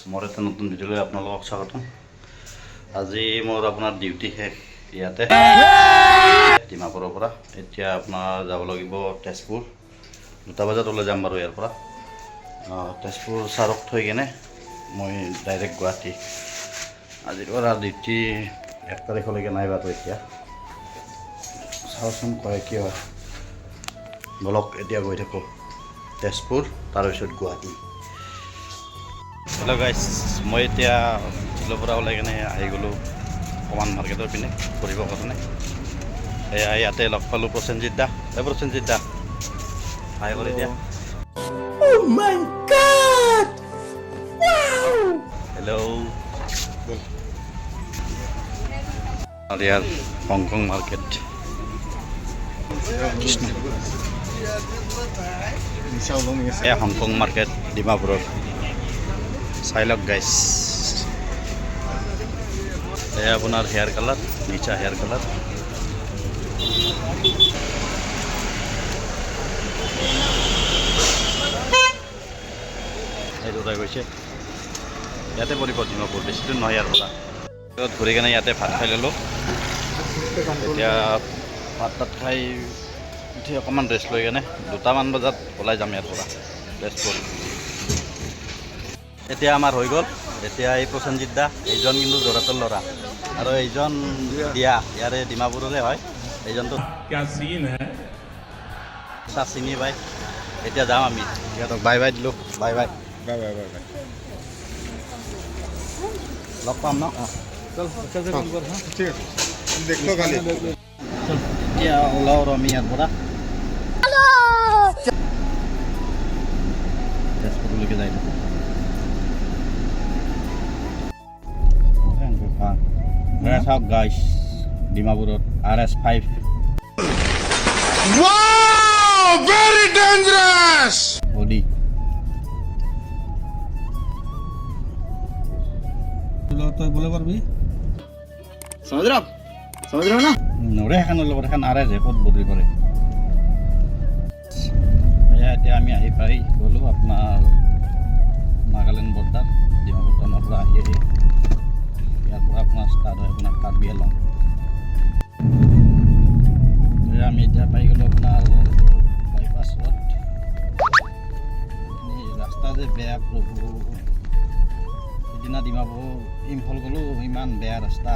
মোৰ এটা নতুন ভিডিঅ'লৈ আপোনালোকক স্বাগতম। আজি মোৰ আপোনাৰ ডিউটি শেষ ইয়াতে ডিমাপুৰৰ পৰা। এতিয়া আপোনাৰ যাব লাগিব তেজপুৰ। 2টা বজাত ওলাই যাম বাৰু ইয়াৰ পৰা। তেজপুৰ ছাৰক থৈ কেনে মই ডাইৰেক্ট গুৱাহাটী। আজিৰ পৰা ডিউটি 1 তাৰিখলৈকে নাই বাৰু। এতিয়া চাওঁচোন কয় কি হয়। বলক এতিয়া গৈ থাকোঁ তেজপুৰ, তাৰপিছত গুৱাহাটী। হেল্ল' গাইজ, মই এতিয়া স্কুলৰ পৰা ওলাই কিনে আহি গ'লোঁ কমান মাৰ্কেটৰ পিনে ফুৰিবৰ কাৰণে। এয়া ইয়াতে লগ পালোঁ প্ৰসেনজিৎ দা। প্ৰসেনজিৎ দা হাই কৰি দিয়া। হেল্ল'। আৰু ইয়াৰ হংকং মাৰ্কেট। এয়া হংকং মাৰ্কেট ডিমাপুৰৰ। চাই লওক গাইজ। এয়া আপোনাৰ হেয়াৰ কালাৰ, নিচা হেয়াৰ কালাৰ। এই দুটা গৈছে ইয়াতে পৰিব ডিমাপুৰ, বেছি দূৰ নহয় ইয়াৰ পৰা। ঘূৰি কেনে ইয়াতে ভাত খাই ল'লোঁ। এতিয়া ভাত তাত খাই উঠি অকণমান ৰেষ্ট লৈ কেনে 2টামান বজাত ওলাই যাম ইয়াৰ পৰা তেজপুৰ। এতিয়া আমাৰ হৈ গ'ল। এতিয়া এই প্ৰসেনজিৎ দা, এইজন কিন্তু যোৰহাটৰ ল'ৰা, আৰু এইজন দিয়া ইয়াৰে ডিমাপুৰৰে হয়। এইজনটো চিনি পাই। এতিয়া যাম আমি সিহঁতক বাই বাই দিলোঁ। Bye bye bye bye bye bye. লগ পাম ন? এতিয়া ওলাও আৰু আমি ইয়াৰ পৰা তেজপুৰলৈকে যাই থাকোঁ। চাওক guys, ডিমাপুৰত RS5। Very dangerous! Odi. তই বলে পাৰবি? समझ रहे हो ना? নৰে এখানৰ লগত এখন RS ক'ত বদলি কৰে। এতিয়া আমি আহি পাই গ'লোঁ আপোনাৰ নাগালেণ্ড বৰ্ডাৰ। ডিমাপুৰ টাউনৰ পৰা আহি ইয়াৰ পৰা আপোনাৰ ষ্টাৰ্ট হয় আপোনাৰ কাৰ্বি আংলং। আমি এতিয়া পাই গ'লোঁ আপোনাৰ বাইপাছ ৰোড। ৰাস্তা যে বেয়া প্ৰভু। সিদিনা ডিমাপুৰ ইম্ফল গ'লোঁ, ইমান বেয়া ৰাস্তা।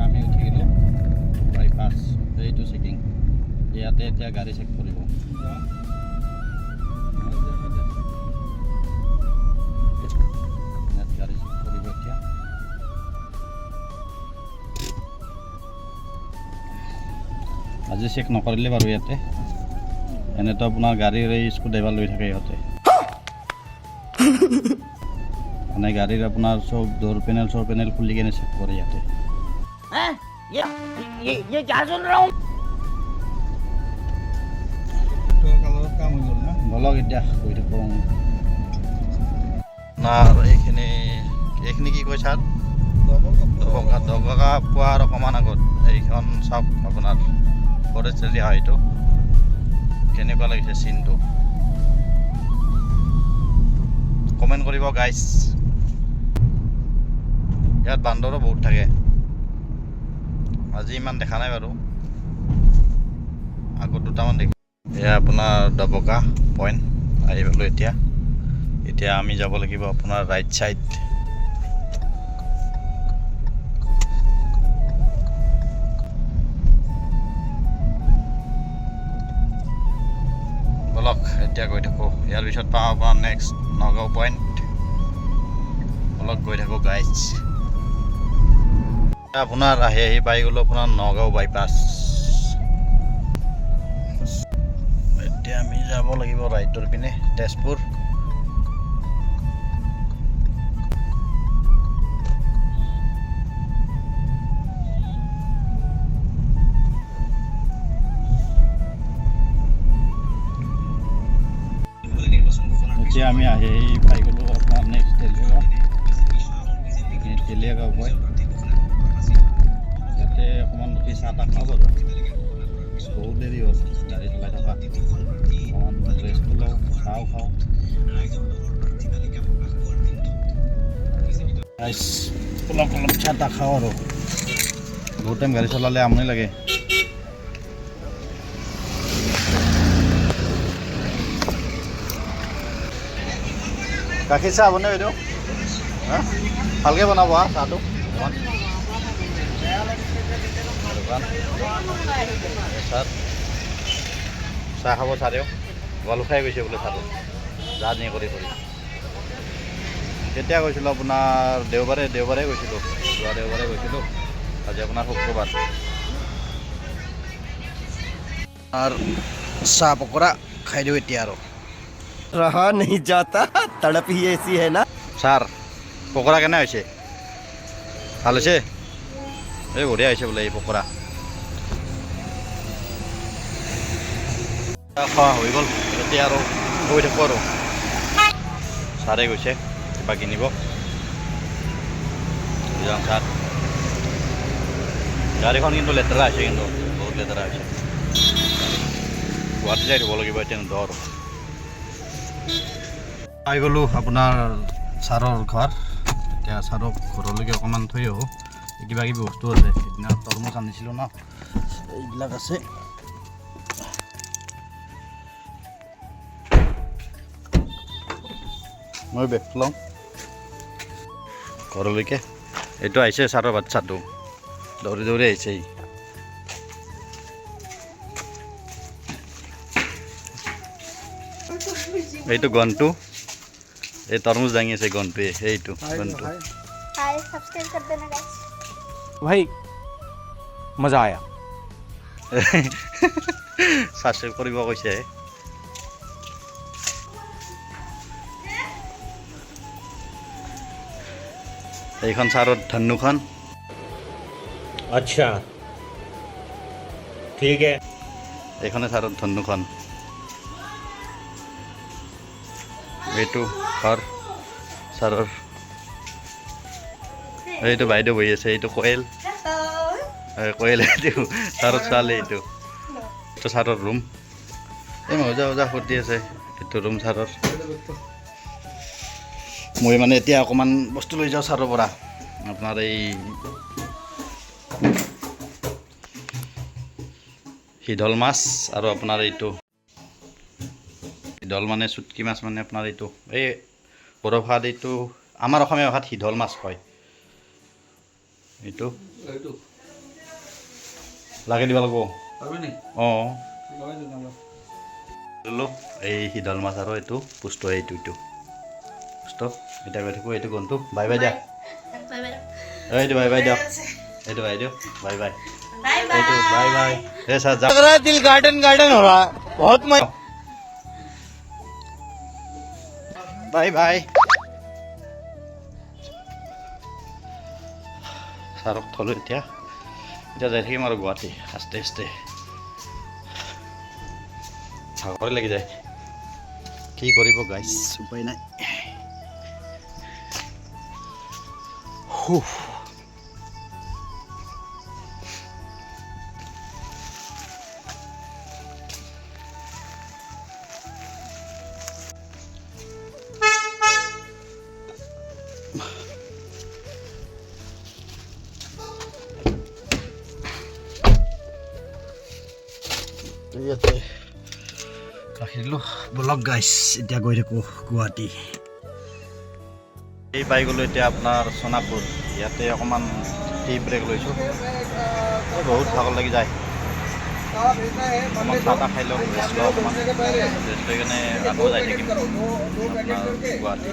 আমি উঠি গ'লোঁ বাইপাছ, এইটো চেকিং। ইয়াতে এতিয়া গাড়ী চেক কৰিব। গাড়ী চেক কৰিব এতিয়া। আজি চেক নকৰিলে বাৰু ইয়াতে। এনেতো আপোনাৰ গাড়ীৰ এই স্ক্ৰু ড্ৰাইভাৰ লৈ থাকে ইহঁতে। মানে গাড়ীৰ আপোনাৰ চব ডোৰ পেনেল চোৰ পেনেল খুলি কেনে চেক কৰে ইয়াতে। বলক এতিয়া গৈ থাকোঁ। এইখিনি কি কয় ছাৰ? দগকা পোৱাৰ অকণমান আগত এইখন চাওক আপোনাৰ ফৰেষ্ট এৰিয়া হয়। এইটো কেনেকুৱা লাগিছে চিনটো কমেণ্ট কৰিব গাইজ। ইয়াত বান্দৰো বহুত থাকে। আজি ইমান দেখা নাই বাৰু, আগত 2টামান দেখি। এয়া আপোনাৰ দবকা পইণ্ট আহি পালোঁ এতিয়া। এতিয়া আমি যাব লাগিব আপোনাৰ ৰাইট ছাইড। বলক এতিয়া গৈ থাকোঁ। ইয়াৰ পিছত পাওঁ আপোনাৰ নেক্সট নগাঁও পইণ্ট। বলক গৈ থাকোঁ গাইজ। আপোনাৰ আহি পাই গ'লোঁ আপোনাৰ নগাঁও বাইপাছ। এতিয়া আমি যাব লাগিব ৰাইটৰ পিনে তেজপুৰ। এতিয়া আমি আহি পাই গ'লোঁ আপোনাৰ নেক্সট তেলিয়াগাঁও পইণ্ট। ইয়াতে অকণমান উঠি চাহ তাহ খাব বাৰু, বহুত দেৰি হ'ল গাড়ী চলাই থকা। অকণমান ৰেষ্ট লওঁ, চাহও খাওঁ। গাইছ অলপ চাহ তাহ খাওঁ আৰু বহুত টাইম গাড়ী চলালে আমনি লাগে। গাখীৰ চাহ বনাই বাইদেউ হা ভালকৈ বনাব হা চাহটো চাহ খাব চাহ দিয়ক গল খাই গৈছে বোলে চাহটো যা নি কৰি কেতিয়া গৈছিলোঁ আপোনাৰ দেওবাৰে গৈছিলোঁ যোৱা দেওবাৰে গৈছিলোঁ আজি আপোনাৰ শুক্ৰবাৰ আৰু চাহ পকৰা খাই দিওঁ এতিয়া আৰু रहा नहीं जाता तड़प ही ऐसी है ना। ছাৰ পকৰা কেনে হৈছে ভাল হৈছে এই বঢ়িয়া হৈছে বোলে এই পকৰা খোৱা হৈ গ'ল এতিয়া আৰু গৈ থাকোঁ আৰু ছাৰে গৈছে কিবা কিনিব যাম ছাৰ গাড়ীখন কিন্তু লেতেৰা হৈছে কিন্তু বহুত লেতেৰা হৈছে গুৱাহাটী যাই দিব লাগিব এতিয়া ধৰ পাই গ'লোঁ আপোনাৰ ছাৰৰ ঘৰ এতিয়া ছাৰক ঘৰলৈকে অকণমান থৈ আহোঁ কিবা কিবি বস্তু আছে সেইদিনা তৰমুজ আনিছিলোঁ ন এইবিলাক আছে মই বেগটো লওঁ ঘৰলৈকে এইটো আহিছে ছাৰৰ বাচ্চাটো দৌৰি দৌৰি আহিছে এইটো গনটো এই তৰমুজ দাঙি আছে গনটোৱে এইটো গনটো हाय सब्सक्राइब कर देना गाइस भाई मजा आया। ছাবস্ক্ৰাইব কৰিব কৈছে এইখন ছাৰৰ ধন্যুখন अच्छा ठीक है। এইখনে ছাৰৰ ধন্যুখন এইটো ঘৰ ছাৰৰ এইটো বাইদেউ বহি আছে এইটো কোয়েল কোয়েল এইটো ছাৰৰ ছোৱালী এইটো ছাৰৰ ৰুম এই মজা মজা ফুৰ্তি আছে এইটো ৰুম ছাৰৰ মই মানে এতিয়া অকণমান বস্তু লৈ যাওঁ ছাৰৰ পৰা আপোনাৰ এই শিদল মাছ আৰু আপোনাৰ এইটো শিদল মানে চুটকি মাছ মানে আপোনাৰ এইটো এই বড়ো ভাষাত এইটো আমাৰ অসমীয়া ভাষাত শিদল মাছ কয় এইটো লাগে দিব লাগিব অঁ এই শিদল মাছ আৰু এইটো পুষ্ট এইটো পুষ্ট এতিয়া গৈ থাকোঁ এইটো গনটো বাই বাই দিয়া এইটো বাই বাই দিয়ক এইটো বাই দিয়ক বাই বাই এইটো বাই বাই এই ছাৰ যাওক दिल गार्डन गार्डन हो रहा है बहुत मजा। বাই বাই ছাৰক থলোঁ এতিয়া যাই থাকিম আৰু গুৱাহাটী আস্তে আস্তে ভাগৰে লাগি যায় কি কৰিব গাইছ উপায় নাই ইয়াতে ৰাখি দিলোঁ বলক গাইছ এতিয়া গৈ থাকোঁ গুৱাহাটী এই পাই গ'লোঁ এতিয়া আপোনাৰ সোণাপুৰ ইয়াতে অকণমান টি ব্ৰেক লৈছোঁ বহুত ভাগৰ লাগি যায় অকণমান চাহ তাহ খাই লওঁ ৰেষ্ট লওঁ অকণমান ৰেষ্ট লৈ কিনে আকৌ যাই থাকিম আপোনাৰ গুৱাহাটী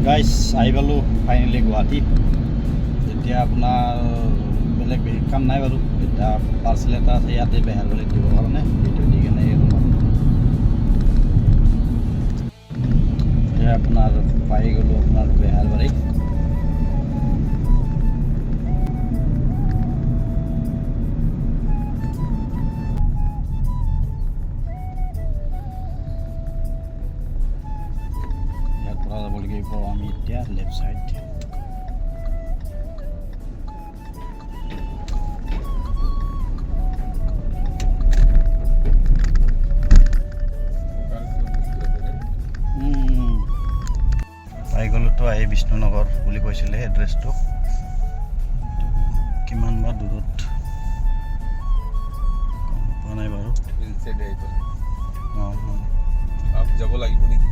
গাইছ আহি পালোঁ ফাইনেলি গুৱাহাটী এতিয়া আপোনাৰ বেলেগ বিশেষ কাম নাই বাৰু এতিয়া পাৰ্চেল এটা আছে ইয়াতে বেহাৰবাৰীত দিবৰ কাৰণে সেইটো দি কেনে আপোনাৰ পাই গ'লোঁ আপোনাৰ বেহাৰবাৰীত ইয়াৰ পৰা যাব লাগিব আমি এতিয়া লেফ্ট ছাইড আহি বিষ্ণুনগৰ বুলি কৈছিলে এড্ৰেছটো। কিমান বা দূৰত গম পোৱা নাই বাৰু। যাব লাগিব নেকি?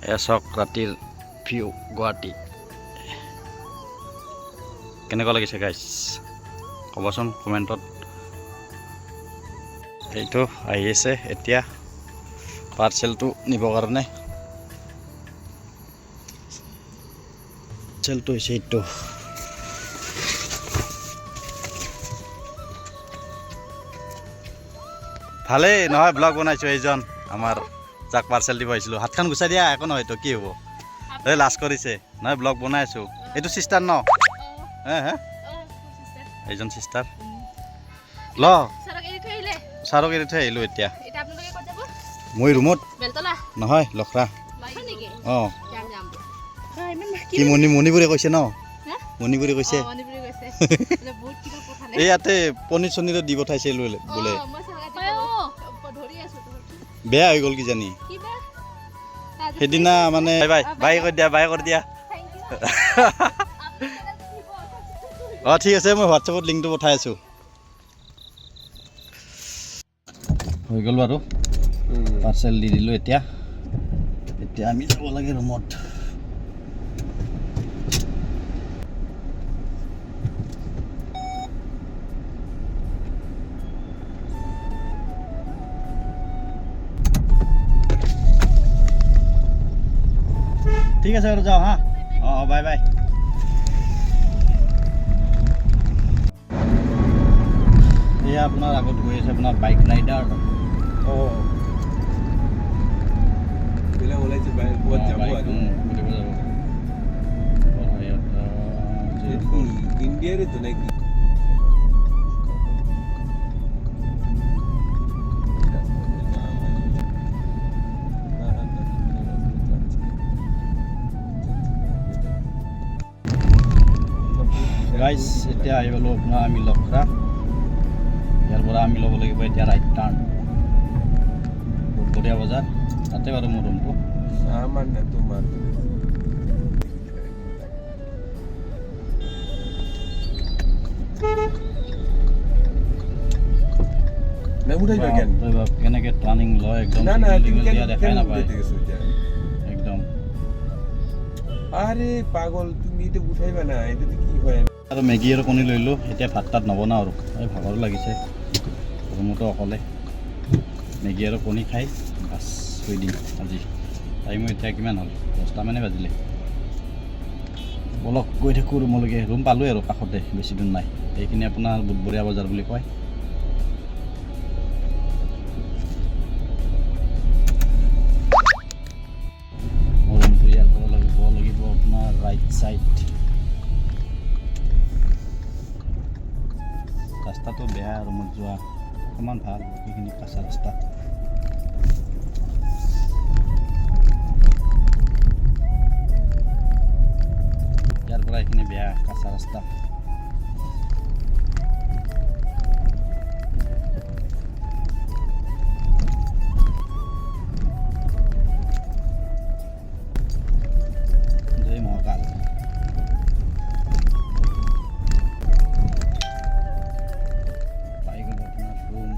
এয়া চাওক ৰাতিৰ ভিউ গুৱাহাটী। কেনেকুৱা লাগিছে গাইছ ক'বচোন কমেণ্টত। এইটো আহি আছে এতিয়া পাৰ্চেলটো নিবৰ কাৰণে। পাৰ্চেলটো হৈছে এইটো। ভালেই নহয় ব্লগ বনাইছোঁ এইজন আমাৰ যাক পাৰ্চেল দিব আহিছিলোঁ। হাতখন গুচাই দিয়া একো নহয়তো কি হ'ব। এই লাজ কৰিছে নহয় ব্লগ বনাই আছোঁ। এইটো চিষ্টাৰ ন? হে হে এইজন চিষ্টাৰ ল ছাৰক এৰি থৈ আহিলোঁ। এতিয়া মই ৰুমত নহয় লখৰা। অঁ কি মণিপুৰে কৈছে ন? মণিপুৰে কৈছে এই ইয়াতে পনীৰ চনীৰো দি পঠাইছে বোলে। বেয়া হৈ গ'ল কিজানি সেইদিনা মানে। বাই বাই কৰি দিয়া, বাই কৰি দিয়া। অঁ ঠিক আছে, মই হোৱাটছএপত লিংকটো পঠাই আছোঁ। হৈ গ'ল বাৰু পাৰ্চেল দি দিলোঁ। এতিয়া আমি যাব লাগে ৰুমত। ঠিক আছে বাৰু যাওঁ হা। অঁ বাই বাই। এয়া আপোনাৰ আগত গৈ আছে আপোনাৰ বাইক ৰাইডাৰ। ওলাইছে ক'ৰবাত যাব আৰু ইণ্ডিয়াৰেতো নেকি? গাইজ এতিয়া আহি গ'লোঁ আপোনাৰ আমি লখৰা। ইয়াৰ পৰা আমি ল'ব লাগিব এতিয়া ৰাইট টাৰ্ণ বুধবৰীয়া বজাৰ। তাতে বাৰু মোৰ ৰুমটো। তোমাৰ কেনেকে টাৰ্ণিং লয় একদম দেখাই নাপায় একদম। আৰে পাগল, তুমি এতিয়া উঠাইবা না, এইটো কি হয়? আৰু মেগী আৰু কণী লৈলোঁ। এতিয়া ভাত তাত নবনাওঁ আৰু এই ভাগৰো লাগিছে ৰুমতো অকলে। মেগী আৰু কণী খাই বাছ শুই দিম আজি। টাইমো এতিয়া কিমান হ'ল? 10টামানে বাজিলে। বলক গৈ থাকোঁ ৰুমলৈকে। ৰুম পালোঁৱে আৰু কাষতে, বেছি দূৰ নাই। এইখিনি আপোনাৰ বুধবৰীয়া বজাৰ বুলি কয়। মোৰ ৰুমটো ইয়াৰ পৰা লাগিব আপোনাৰ ৰাইট চাইড। ৰাস্তাটো বেয়া, ৰুমত যোৱা অকণমান ভাল, বাকীখিনি কাঁচা ৰাস্তা। ইয়াৰ পৰা এইখিনি বেয়া কাঁচা ৰাস্তা। জয় মহাকাল। পাই গ'লো আপোনাৰ ৰুম।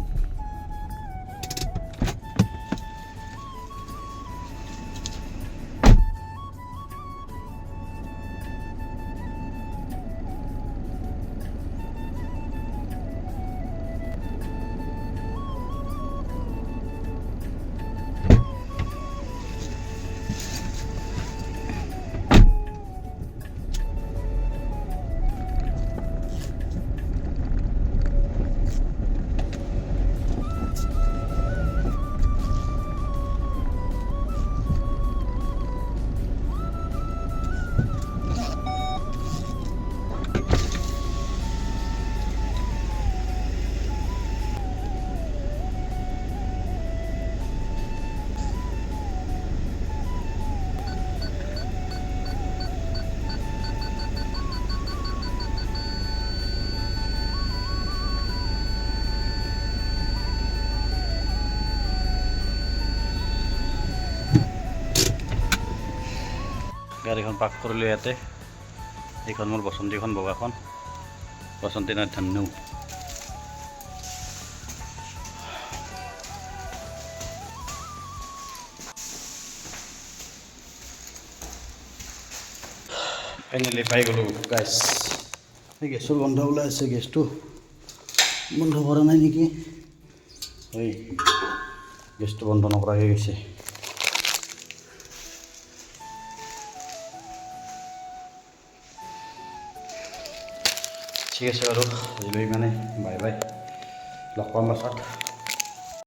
গাড়ীখন পাৰ্ক কৰিলোঁ ইয়াতে। এইখন মোৰ বসন্তীখন বগাখন, বসন্তী নহয় ধন্যু। ফাইনেলি পাই গ'লোঁ গাইছ। এই গেছৰ বন্ধ ওলাই আছে, গেছটো বন্ধ কৰা নাই নেকি? এই গেছটো বন্ধ নকৰাকৈ গৈছে। ঠিক আছে বাৰু, আজিলৈ মানে বাই বাই, লগ পাম পাছত।